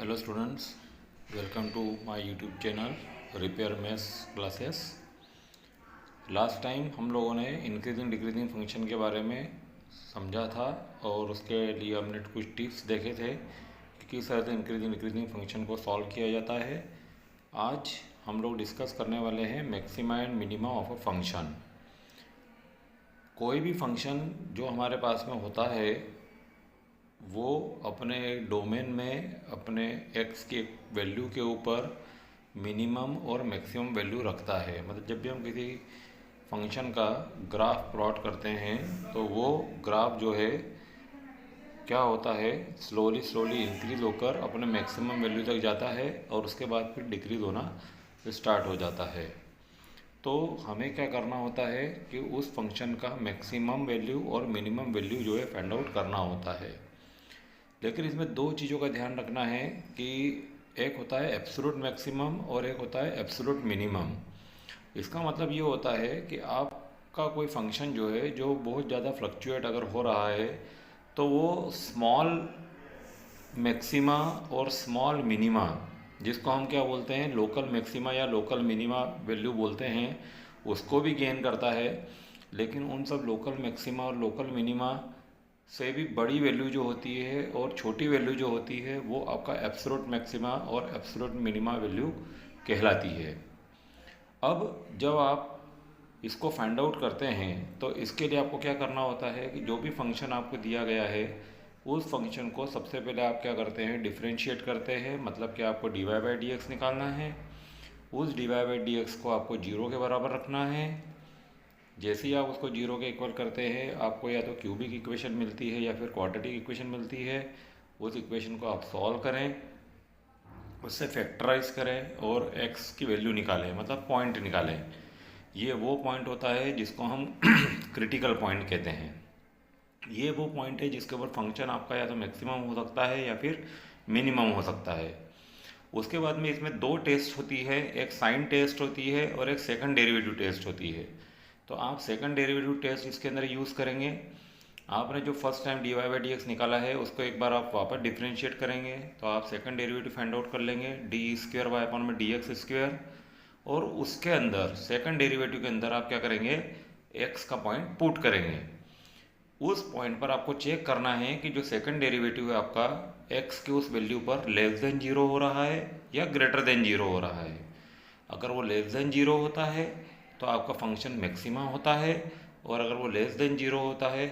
Hello students, welcome to my YouTube channel repair maths classes. Last time हम लोगों ने increasing decreasing function के बारे में समझा था और उसके लिए हमने कुछ टिप्स देखे थे कि किस तरह से इंक्रीजिंग डिक्रीजिंग फंक्शन को सॉल्व किया जाता है। आज हम लोग डिस्कस करने वाले हैं maxima and minima of a function. कोई भी फंक्शन जो हमारे पास में होता है वो अपने डोमेन में अपने एक्स की वैल्यू के ऊपर मिनिमम और मैक्सिमम वैल्यू रखता है। मतलब जब भी हम किसी फंक्शन का ग्राफ प्लॉट करते हैं तो वो ग्राफ जो है क्या होता है, स्लोली स्लोली इंक्रीज होकर अपने मैक्सिमम वैल्यू तक जाता है और उसके बाद फिर डिक्रीज होना स्टार्ट हो जाता है। तो हमें क्या करना होता है कि उस फंक्शन का मैक्सिमम वैल्यू और मिनिमम वैल्यू जो है फाइंड आउट करना होता है। लेकिन इसमें दो चीज़ों का ध्यान रखना है कि एक होता है एब्सोल्यूट मैक्सिमम और एक होता है एब्सोल्यूट मिनिमम। इसका मतलब ये होता है कि आपका कोई फंक्शन जो है जो बहुत ज़्यादा फ्लक्चुएट अगर हो रहा है तो वो स्मॉल मैक्सिमा और स्मॉल मिनिमा, जिसको हम क्या बोलते हैं लोकल मैक्सिमा या लोकल मिनिमा वैल्यू बोलते हैं, उसको भी गेन करता है। लेकिन उन सब लोकल मैक्सिमा और लोकल मिनिमा से भी बड़ी वैल्यू जो होती है और छोटी वैल्यू जो होती है वो आपका एब्सोल्यूट मैक्सिमा और एब्सोल्यूट मिनिमा वैल्यू कहलाती है। अब जब आप इसको फाइंड आउट करते हैं तो इसके लिए आपको क्या करना होता है कि जो भी फंक्शन आपको दिया गया है उस फंक्शन को सबसे पहले आप क्या करते हैं, डिफरेंशिएट करते हैं। मतलब कि आपको d y by d x निकालना है। उस d y by d x को आपको जीरो के बराबर रखना है। जैसे ही आप उसको जीरो के इक्वल करते हैं आपको या तो क्यूबिक इक्वेशन मिलती है या फिर क्वाड्रेटिक इक्वेशन मिलती है। उस इक्वेशन को आप सॉल्व करें, उससे फैक्टराइज करें और x की वैल्यू निकालें, मतलब पॉइंट निकालें। ये वो पॉइंट होता है जिसको हम क्रिटिकल पॉइंट कहते हैं। ये वो पॉइंट है जिसके ऊपर फंक्शन आपका या तो मैक्सिमम हो सकता है या फिर मिनिमम हो सकता है। उसके बाद में इसमें दो टेस्ट होती है, एक साइन टेस्ट होती है और एक सेकंड डेरिवेटिव टेस्ट होती है। तो आप सेकंड डेरिवेटिव टेस्ट इसके अंदर यूज़ करेंगे। आपने जो first time d y by d x निकाला है उसको एक बार आप वापस डिफ्रेंशिएट करेंगे तो आप सेकंड डेरिवेटिव फाइंड आउट कर लेंगे, डी स्क्वायर वाई अपॉन में डी एक्स स्क्वायर। और उसके अंदर सेकंड डेरिवेटिव के अंदर आप क्या करेंगे, एक्स का पॉइंट पुट करेंगे। उस पॉइंट पर आपको चेक करना है कि जो सेकंड डेरिवेटिव है आपका एक्स के उस वैल्यू पर लेस देन जीरो हो रहा है या ग्रेटर देन जीरो हो रहा है। अगर वो लेस देन जीरो होता है तो आपका फंक्शन मैक्सिमा होता है, और अगर वो लेस देन जीरो होता है